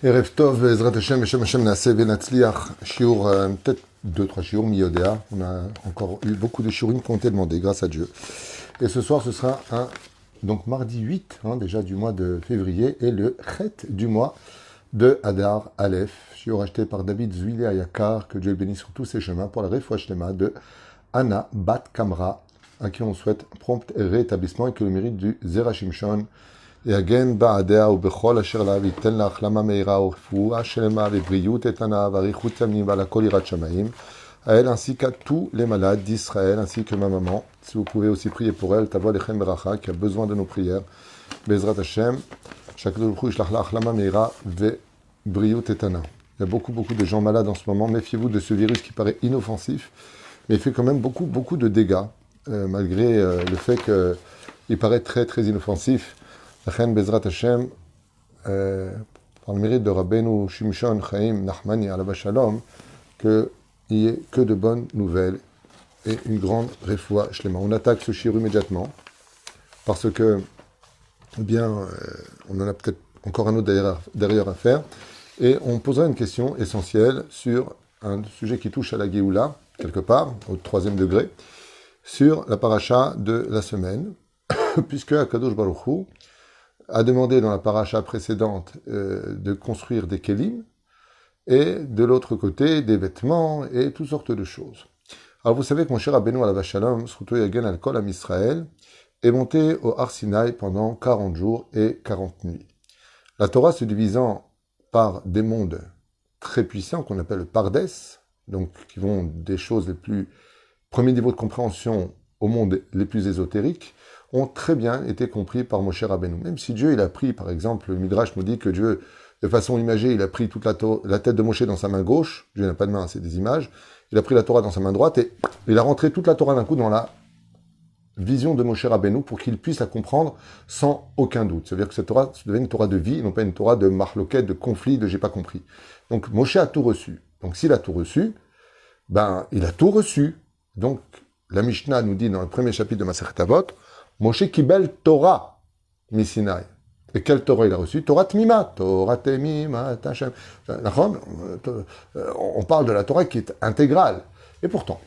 Erev Tov, Ezrat Hashem, Hashem Hashem Naaseh Venatzliach, Shiur, peut-être 2-3 Shiur, Miyodea. On a encore eu beaucoup de Shiurim qui ont été demandés, grâce à Dieu. Et ce soir, ce sera donc mardi 8, déjà du mois de février, et le Chet du mois de Adar Aleph, Shiur acheté par David Zouilé Ayakar, que Dieu le bénisse sur tous ses chemins, pour la Refouach Shlema de Anna Bat Kamra, à qui on souhaite prompt rétablissement et que le mérite du Zera Shimshon יגן בעדיה ובכל אשר לה ויתן לה החלמה מהירה ורפואה שלמה ובריאות איתנה ואריכות ימים ועל הכל יראת שמיים. À elle ainsi qu'à tous les malades d'Israël ainsi que ma maman. Si vous pouvez aussi prier pour elle, Tavo Lechem Beracha, qui a besoin de nos prières. Bezrat Hashem, Shakadosh Baruch Hu yishlach la achlama meira vebriut etana. Il y a beaucoup de gens malades en ce moment. Méfiez-vous de ce virus qui paraît inoffensif, mais il fait quand même beaucoup de dégâts, malgré le fait qu'il paraît très inoffensif. Lachen Bezrat Hashem, par le mérite de Rabbeinu Shimshon Chaim Nachmani Alav Shalom, qu'il n'y ait que de bonnes nouvelles et une grande refoua shlema. On attaque ce shiur immédiatement, parce que, on en a peut-être encore un autre derrière à faire, et on posera une question essentielle sur un sujet qui touche à la Géoula, quelque part, au 3e degré, sur la paracha de la semaine, puisque Akadosh Baruch Hu a demandé dans la paracha précédente de construire des kelim, et de l'autre côté, des vêtements, et toutes sortes de choses. Alors vous savez que mon cher Rabbeinu Alav Shalom, Zchuto Yagen al Kol Am Israël, est monté au Har Sinaï pendant 40 jours et 40 nuits. La Torah se divisant par des mondes très puissants, qu'on appelle le Pardes, donc qui vont des choses les plus premiers niveaux de compréhension aux mondes les plus ésotériques, ont très bien été compris par Moshe Rabbeinu. Même si Dieu, il a pris, par exemple, le Midrash nous dit que Dieu, de façon imagée, il a pris toute la tête de Moshe dans sa main gauche, Dieu n'a pas de main, c'est des images, il a pris la Torah dans sa main droite et il a rentré toute la Torah d'un coup dans la vision de Moshe Rabbeinu pour qu'il puisse la comprendre sans aucun doute. C'est-à-dire que cette Torah devient une Torah de vie, non pas une Torah de marloquette, de conflit, de j'ai pas compris. Donc Moshe a tout reçu. Donc s'il a tout reçu, il a tout reçu. Donc la Mishnah nous dit dans le premier chapitre de Masechet Avot, Moshe Kibel Torah Misinaï. Et quelle Torah il a reçu? Torah Tmima. Torah Tmima, Tachem. On parle de la Torah qui est intégrale. Et pourtant,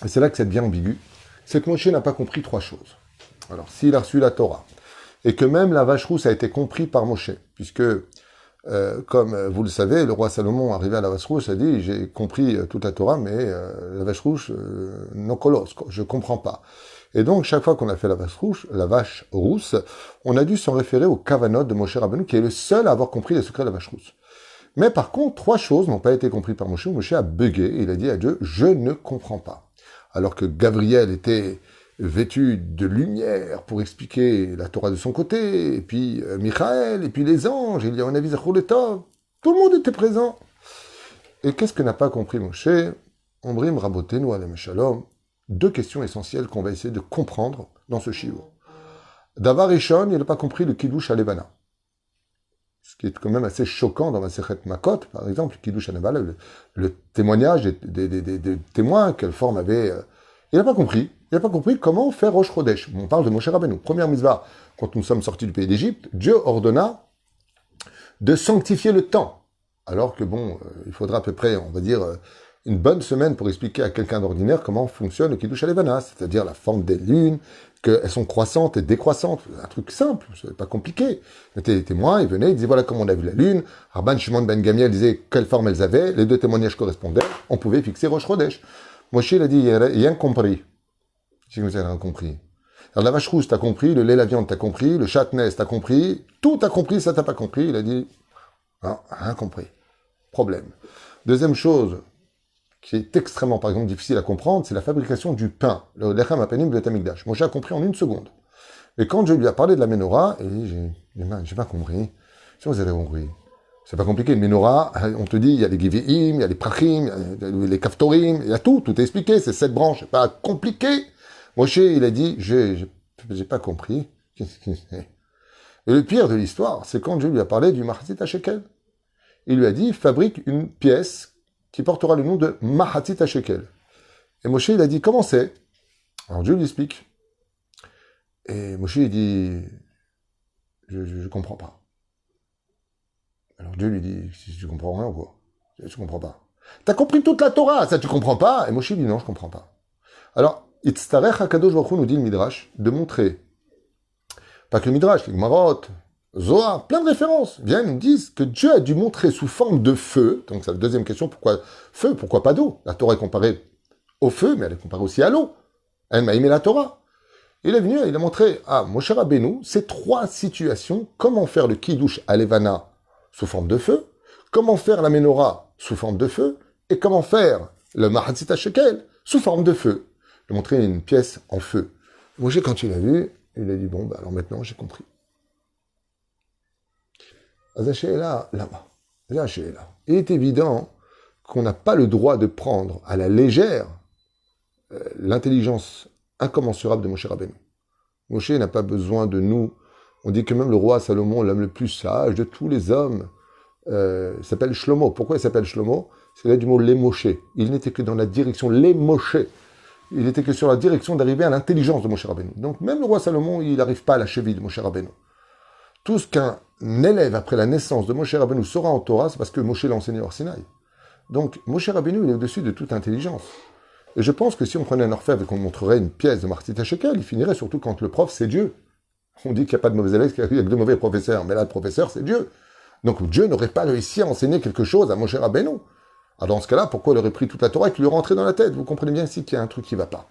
et c'est là que c'est bien ambigu, c'est que Moshe n'a pas compris 3 choses. Alors, s'il a reçu la Torah, et que même la vache rousse a été compris par Moshe, puisque, comme vous le savez, le roi Salomon, arrivé à la vache rousse, a dit, j'ai compris toute la Torah, mais la vache rouge, non colos, je comprends pas. Et donc, chaque fois qu'on a fait la vache rousse, on a dû s'en référer au Kavanot de Moshe Rabbeinu, qui est le seul à avoir compris les secrets de la vache rousse. Mais par contre, 3 choses n'ont pas été comprises par Moshe. Moshe a bugué, et il a dit à Dieu, je ne comprends pas. Alors que Gabriel était vêtu de lumière pour expliquer la Torah de son côté, et puis Michael, et puis les anges, il y a un avis Tov, tout le monde était présent. Et qu'est-ce que n'a pas compris Moshe? Ombrim Rabotenu Alem Shalom. 2 questions essentielles qu'on va essayer de comprendre dans ce shiur. Davar Rishon, il n'a pas compris le Kiddush Alevana. Ce qui est quand même assez choquant dans Masechet Makot, par exemple, le Kiddush Alevana, le témoignage des témoins, quelle forme avait... Il n'a pas compris. Il n'a pas compris comment faire Rosh Chodesh. On parle de Moshe Rabbeinu. Première mitzvah, quand nous sommes sortis du pays d'Égypte, Dieu ordonna de sanctifier le temps. Alors que il faudra à peu près, on va dire... une bonne semaine pour expliquer à quelqu'un d'ordinaire comment fonctionne le Kiddush Alevana, c'est-à-dire la forme des lunes, qu'elles sont croissantes et décroissantes. Un truc simple, c'est pas compliqué. Les témoins, ils venaient, ils disaient voilà comment on a vu la lune. Rabban Shimon ben Gamiel disait quelle forme elles avaient, les 2 témoignages correspondaient, on pouvait fixer Rosh Chodesh. Moshe, il a dit, il n'y a rien compris. Si vous avez rien compris. Alors la vache rousse, t'as compris, le lait, la viande, t'as compris, le châtenez, t'as compris, tout t'as compris, ça t'as pas compris. Il a dit, non, rien compris. Problème. Deuxième chose, qui est extrêmement, par exemple, difficile à comprendre, c'est la fabrication du pain, le lechem apenim be'et hamikdash. Moshe a compris en 1 seconde. Et quand je lui ai parlé de la menorah, il dit, j'ai pas compris. Si vous avez compris. C'est pas compliqué. Une menorah, on te dit, il y a les giveim, il y a les prachim, il y a les kaftorim, il y a tout est expliqué, c'est 7 branches, c'est pas compliqué. Moshe, il a dit, j'ai pas compris. Et le pire de l'histoire, c'est quand je lui ai parlé du mahatzit shekel. Il lui a dit, fabrique une pièce qui portera le nom de Mahatzit HaShekel. Et Moshe, il a dit, comment c'est? Alors Dieu lui explique. Et Moshe, il dit, je comprends pas. Alors Dieu lui dit, si tu comprends rien ou quoi? Tu comprends pas. T'as compris toute la Torah, ça tu comprends pas? Et Moshe dit non, je comprends pas. Alors, Itztarech HaKadosh Baruch Hu nous dit le Midrash, de montrer, pas que le Midrash, les Gemarot, Zohar, plein de références, viennent nous disent que Dieu a dû montrer sous forme de feu, donc c'est la deuxième question, pourquoi feu, pourquoi pas d'eau? La Torah est comparée au feu, mais elle est comparée aussi à l'eau. Elle m'a aimé la Torah. Il est venu, il a montré à Moshe Rabbeinu ces trois situations, comment faire le Kiddush à Levana sous forme de feu, comment faire la Menorah sous forme de feu, et comment faire le Mahatzit Shekel sous forme de feu. Il a montré une pièce en feu. Moshe, quand il a vu, il a dit, bon, bah, alors maintenant, j'ai compris. Azashé-là, là-bas. Azashé-là. Il est évident qu'on n'a pas le droit de prendre à la légère l'intelligence incommensurable de Moshe Rabbeinu. Moshe n'a pas besoin de nous. On dit que même le roi Salomon, l'homme le plus sage de tous les hommes, s'appelle Shlomo. Pourquoi il s'appelle Shlomo? C'est là du mot les Moshe. Il n'était que dans la direction les Moshe. Il n'était que sur la direction d'arriver à l'intelligence de Moshe Rabbeinu. Donc même le roi Salomon, il n'arrive pas à la cheville de Moshe Rabbeinu. Tout ce qu'un élève après la naissance de Moshe Rabbeinu saura en Torah, c'est parce que Moshe l'a enseigné hors Sinaï. Donc Moshe Rabbeinu, il est au-dessus de toute intelligence. Et je pense que si on prenait un orfèvre et qu'on montrerait une pièce de Mahatzit Shekel, il finirait surtout quand le prof, c'est Dieu. On dit qu'il n'y a pas de mauvais élèves, qu'il n'y a que de mauvais professeurs. Mais là, le professeur, c'est Dieu. Donc Dieu n'aurait pas réussi à enseigner quelque chose à Moshe Rabbeinu. Alors dans ce cas-là, pourquoi il aurait pris toute la Torah et qu'il lui rentrait dans la tête? Vous comprenez bien ici qu'il y a un truc qui ne va pas.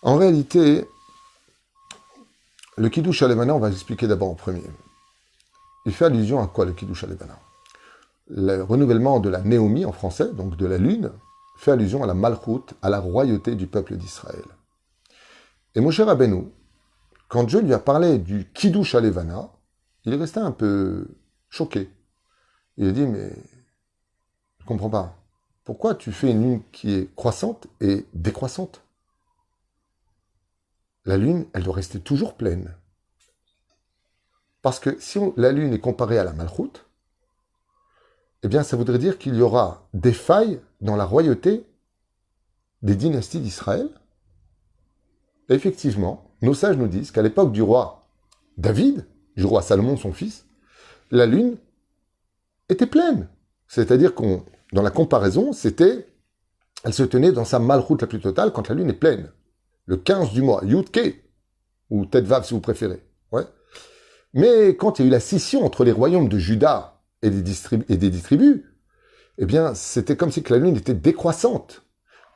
En réalité, le Kiddush Alevana, on va expliquer d'abord en premier. Il fait allusion à quoi, le Kiddush Alevana? Le renouvellement de la Néomie en français, donc de la lune, fait allusion à la Malchut, à la royauté du peuple d'Israël. Et Moshe Rabbeinu, quand Dieu lui a parlé du Kiddush Alevana, il est resté un peu choqué. Il a dit, mais je ne comprends pas. Pourquoi tu fais une lune qui est croissante et décroissante? La lune, elle doit rester toujours pleine. Parce que si la lune est comparée à la Malchut, eh bien, ça voudrait dire qu'il y aura des failles dans la royauté des dynasties d'Israël. Et effectivement, nos sages nous disent qu'à l'époque du roi David, du roi Salomon, son fils, la lune était pleine. C'est-à-dire qu'on, dans la comparaison, elle se tenait dans sa Malchut la plus totale quand la lune est pleine. Le 15 du mois, Yud Ke, ou Tetvav si vous préférez. Ouais. Mais quand il y a eu la scission entre les royaumes de Juda et des tribus, eh bien, c'était comme si que la lune était décroissante.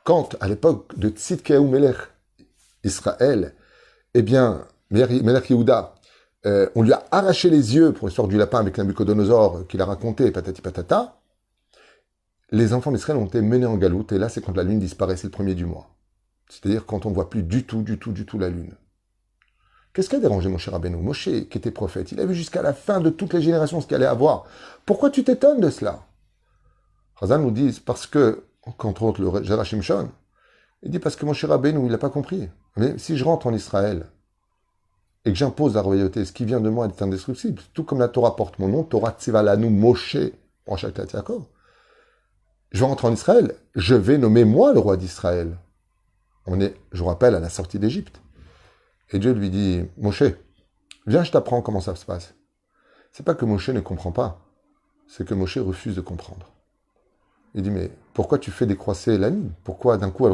Quand, à l'époque de Tzidkiyahu Melech Israël, eh bien, Melech Yehuda, on lui a arraché les yeux pour l'histoire du lapin avec Nabucodonosor qu'il a raconté, patati patata, les enfants d'Israël ont été menés en galoute, et là, c'est quand la lune disparaît, c'est le premier du mois. C'est-à-dire quand on ne voit plus du tout la lune. Qu'est-ce qui a dérangé Moshe Rabbeinu? Moshe, qui était prophète, il a vu jusqu'à la fin de toutes les générations ce qu'il allait avoir. Pourquoi tu t'étonnes de cela? Chazal nous dit, parce que, quand on rentre le Zera Shimshon, il dit parce que Moshe Rabbeinu, il n'a pas compris. Mais si je rentre en Israël, et que j'impose la royauté, ce qui vient de moi est indestructible, tout comme la Torah porte mon nom, Torah Tzivalanu Moshe, en Shaklat Yaakov, je vais rentrer en Israël, je vais nommer moi le roi d'Israël. Je vous rappelle, à la sortie d'Égypte. Et Dieu lui dit, Moshe, viens, je t'apprends comment ça se passe. C'est pas que Moshe ne comprend pas, c'est que Moshe refuse de comprendre. Il dit, mais pourquoi tu fais décroisser la lune? Pourquoi d'un coup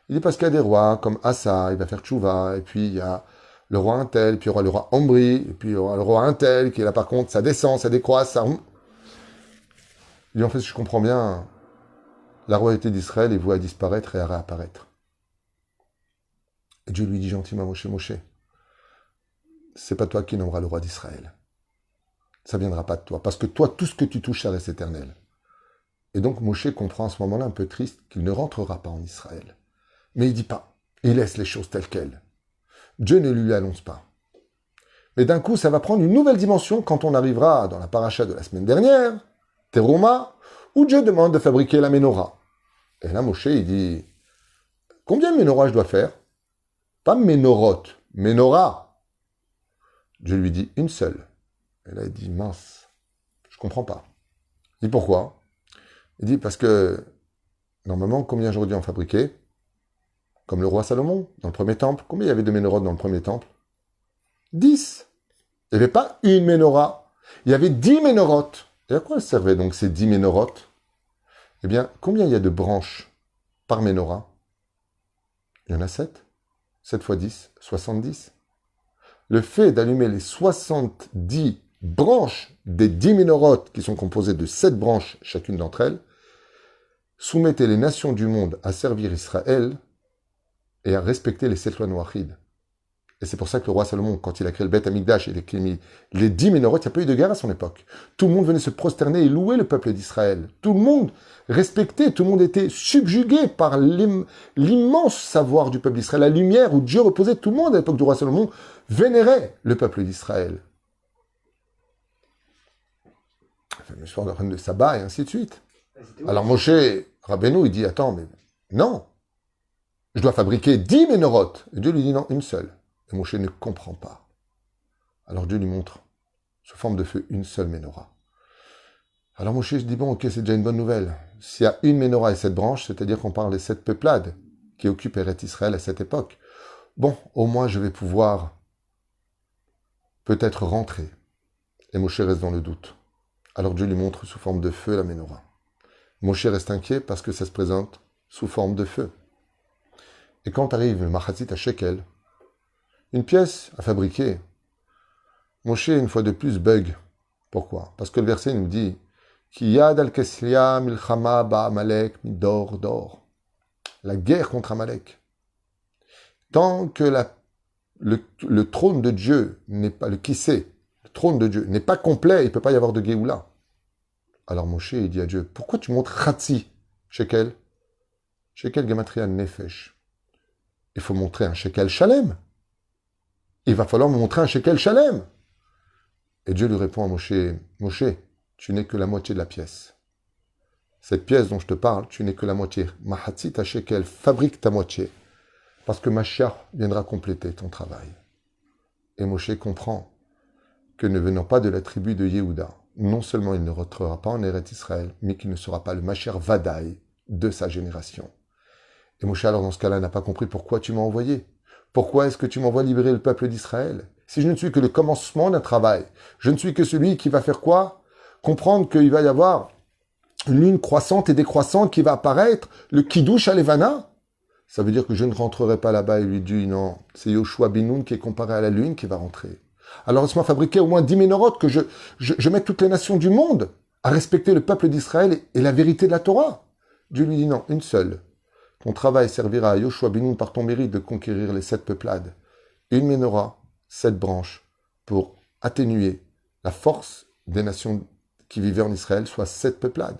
Il dit, parce qu'il y a des rois comme Asa, il va faire tchouva, et puis il y a le roi Intel, puis il y aura le roi Omri, et puis il y aura le roi Intel, qui est là par contre, ça descend, ça décroisse, ça... Il dit, en fait, si je comprends bien, la royauté d'Israël est vouée à disparaître et à réapparaître. Et Dieu lui dit gentiment, Moshe, c'est pas toi qui nommeras le roi d'Israël. Ça viendra pas de toi. Parce que toi, tout ce que tu touches, ça reste éternel. Et donc Moshe comprend à ce moment-là, un peu triste, qu'il ne rentrera pas en Israël. Mais il dit pas. Il laisse les choses telles quelles. Dieu ne lui annonce pas. Mais d'un coup, ça va prendre une nouvelle dimension quand on arrivera dans la paracha de la semaine dernière, Teruma, où Dieu demande de fabriquer la Ménorah. Et là, Moshe, il dit, combien de Ménorah je dois faire? Pas Ménorot, Ménorah. Dieu lui dit une seule. Et là, il dit, mince, je comprends pas. Il dit, pourquoi? Il dit, parce que, normalement, combien j'aurais dû en fabriquer? Comme le roi Salomon, dans le premier temple. Combien il y avait de Ménorot dans le premier temple? 10. Il n'y avait pas une Ménorah. Il y avait 10 ménorotes. Et à quoi servaient donc ces 10 ménorotes? Eh bien, combien il y a de branches par ménorah? Il y en a 7. 7 fois 10, 70. Le fait d'allumer les 70 branches des 10 ménorotes, qui sont composées de 7 branches chacune d'entre elles, soumettait les nations du monde à servir Israël et à respecter les 7 lois noachides. Et c'est pour ça que le roi Salomon, quand il a créé le Beth Amikdash et les 10 ménorotes, il n'y a pas eu de guerre à son époque. Tout le monde venait se prosterner et louer le peuple d'Israël. Tout le monde respectait, tout le monde était subjugué par l'immense savoir du peuple d'Israël. La lumière où Dieu reposait, tout le monde à l'époque du roi Salomon vénérait le peuple d'Israël. La fameuse histoire de la reine de Saba et ainsi de suite. Alors Moshe Rabbeinu, il dit, attends, mais non, je dois fabriquer 10 ménorotes. Et Dieu lui dit, non, une seule. Et Moshe ne comprend pas. Alors Dieu lui montre, sous forme de feu, une seule ménorah. Alors Moshe se dit, bon, ok, c'est déjà une bonne nouvelle. S'il y a une ménorah et 7 branches, c'est-à-dire qu'on parle des 7 peuplades qui occupent Eretz Israël à cette époque. Bon, au moins je vais pouvoir peut-être rentrer. Et Moshe reste dans le doute. Alors Dieu lui montre sous forme de feu la ménorah. Moshe reste inquiet parce que ça se présente sous forme de feu. Et quand arrive le Machatzit à Shekel, une pièce à fabriquer, Moshe, une fois de plus, bug. Pourquoi? Parce que le verset nous dit Ki yad al keslia milchama ba Amalek midor dor. La guerre contre Amalek. Tant que le trône de Dieu n'est pas, le kissé, le trône de Dieu n'est pas complet, il ne peut pas y avoir de Géoula. Alors Moshe, il dit à Dieu, pourquoi tu montres Khatsi, Shekel? Shekel Gematria Nefesh. Il faut montrer un Shekel Shalem. Il va falloir me montrer un Shekel Shalem. Et Dieu lui répond à Moshe, Moshe, tu n'es que la moitié de la pièce. Cette pièce dont je te parle, tu n'es que la moitié. Mahatzi ta Shekel, fabrique ta moitié. Parce que Mashiach viendra compléter ton travail. Et Moshe comprend que ne venant pas de la tribu de Yehuda, non seulement il ne rentrera pas en Eretz Israël, mais qu'il ne sera pas le Mashiach Vadaï de sa génération. Et Moshe, alors dans ce cas-là, n'a pas compris pourquoi tu m'as envoyé. Pourquoi est-ce que tu m'envoies libérer le peuple d'Israël? Si je ne suis que le commencement d'un travail, je ne suis que celui qui va faire quoi? Comprendre qu'il va y avoir une lune croissante et décroissante qui va apparaître, le Kiddush à Levana. Ça veut dire que je ne rentrerai pas là-bas. Il lui dit non, c'est Yoshua bin Nun qui est comparé à la lune qui va rentrer. Alors laisse-moi fabriquer au moins 10 ménorotes, que je mette toutes les nations du monde à respecter le peuple d'Israël et la vérité de la Torah. Dieu lui dit non, une seule. Ton travail servira à Yoshua bin Nun par ton mérite de conquérir les 7 peuplades. Une ménorah, 7 branches, pour atténuer la force des nations qui vivaient en Israël, soit 7 peuplades.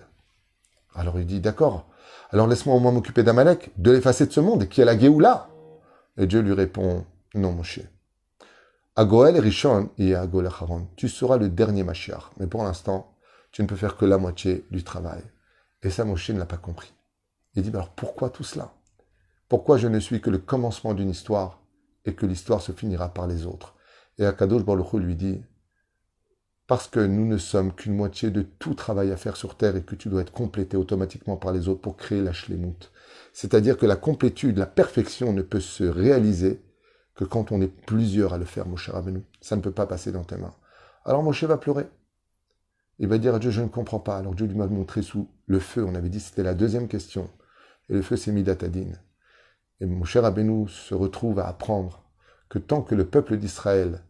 Alors il dit, d'accord, alors laisse-moi au moins m'occuper d'Amalek, de l'effacer de ce monde, et qui est la Géoula. Et Dieu lui répond, non Moshe. À Goël Rishon et à Goël Haron, tu seras le dernier Mashiach. Mais pour l'instant, tu ne peux faire que la moitié du travail. Et ça, Moshe ne l'a pas compris. Il dit, alors pourquoi tout cela? Pourquoi je ne suis que le commencement d'une histoire et que l'histoire se finira par les autres? Et Akadosh Baruch Hu lui dit, parce que nous ne sommes qu'une moitié de tout travail à faire sur Terre et que tu dois être complété automatiquement par les autres pour créer la Shlemut. C'est-à-dire que la complétude, la perfection ne peut se réaliser que quand on est plusieurs à le faire, Moshe Rabbeinu. Ça ne peut pas passer dans tes mains. Alors Moshe va pleurer. Il va dire à Dieu, je ne comprends pas. Alors Dieu lui m'a montré sous le feu. On avait dit que c'était la deuxième question. Et le feu, c'est Midatadin. Et Moshe Rabbeinu se retrouve à apprendre que tant que le peuple d'Israël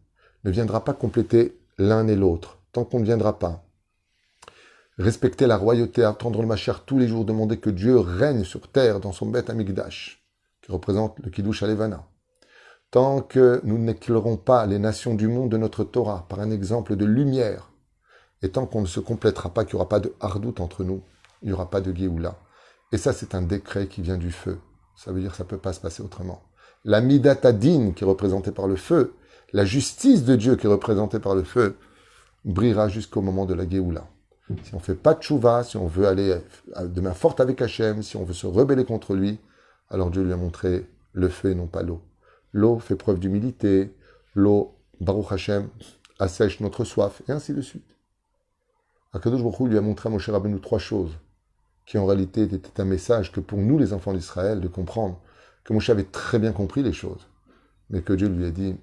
ne viendra pas compléter l'un et l'autre, tant qu'on ne viendra pas respecter la royauté, attendre le Mashiach tous les jours, demander que Dieu règne sur terre dans son Beth Amikdash, qui représente le Kiddush Alevana, tant que nous n'éclairons pas les nations du monde de notre Torah par un exemple de lumière, et tant qu'on ne se complétera pas, qu'il n'y aura pas de hardout entre nous, il n'y aura pas de Géoula. Et ça, c'est un décret qui vient du feu. Ça veut dire que ça ne peut pas se passer autrement. La Midatadin, qui est représentée par le feu, la justice de Dieu, qui est représentée par le feu, brillera jusqu'au moment de la Géoula. Si on ne fait pas de tchouva, si on veut aller de main forte avec Hachem, si on veut se rebeller contre lui, alors Dieu lui a montré le feu et non pas l'eau. L'eau fait preuve d'humilité, l'eau, Baruch Hachem, assèche notre soif, et ainsi de suite. Akadosh Baruch Hu lui a montré à Moshe Rabbeinu 3 choses, qui en réalité étaient un message que pour nous, les enfants d'Israël, de comprendre que Moshe avait très bien compris les choses, mais que Dieu lui a dit,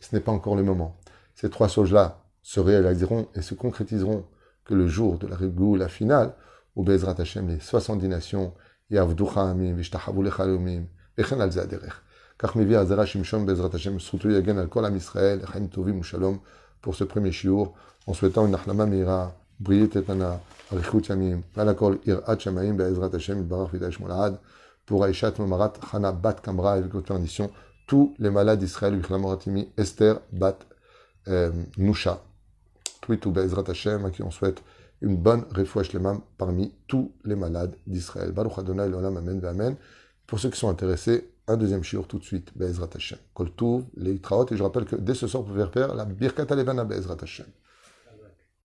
ce n'est pas encore le moment. Ces 3 choses-là se réaliseront et se concrétiseront que le jour de la Géoula finale, où Bezrat Hashem, les 70 nations, Yavducha Amim, Vishtahavu Lechalomim, Echen al Zaderech. Car Mevi Azara Shimshon Bezrat Hashem, Srutu Yagen al Kol Am Israël, Chaim Tovim Shalom, pour ce premier shiur, en souhaitant une Achlama Meira, Briet Etana, Arichut Yamim, Alakol Irat Shamaim, Bezrat Hashem, Barach Vidash Molad, pour Aishat Momarat, Chana Bat Kamra, avec votre perdition, tous les malades d'Israël, Bichlam Esther Bat Nusha, Twitou Bezrat Hashem, à qui on souhaite une bonne refouach lemam parmi tous les malades d'Israël. Baruch Adonai l'olam, amen, amen. Pour ceux qui sont intéressés, un deuxième shiur tout de suite, Bezrat Hashem. Kol Tuv, les Traot, et je rappelle que dès ce soir, vous pouvez faire la Birkat Alevana Bezrat Hashem.